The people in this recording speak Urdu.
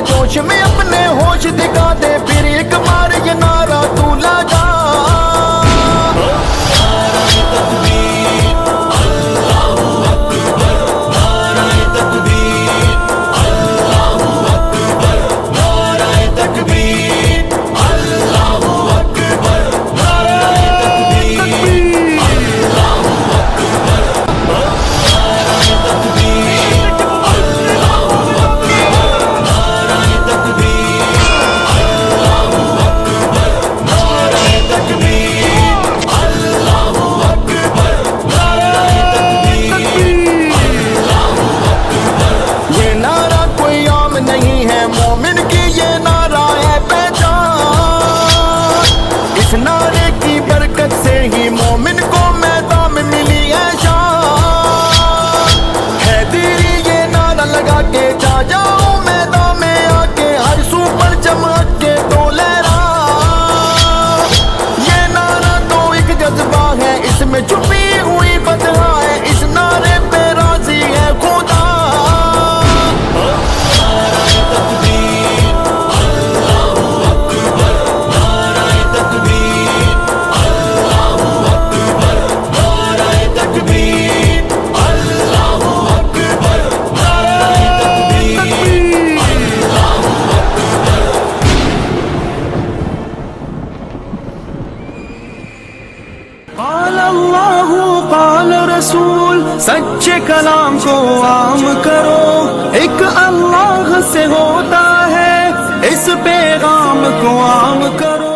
جوش میں اپنے ہوش دکھا دے، پھر ایک بار یہ نعرہ تو لگا۔ چھپی ہوئی بدعا ہے، اس نعرے پہ راضی ہے خدا۔ نعرہ تکبیر اللہ اکبر، نعرہ تکبیر اللہ اکبر، نعرہ تکبیر اللہ اکبر، نعرہ تکبیر اللہ اکبر۔ قال اللہ قال رسول، سچے کلام کو عام کرو، ایک اللہ سے ہوتا ہے، اس پیغام کو عام کرو۔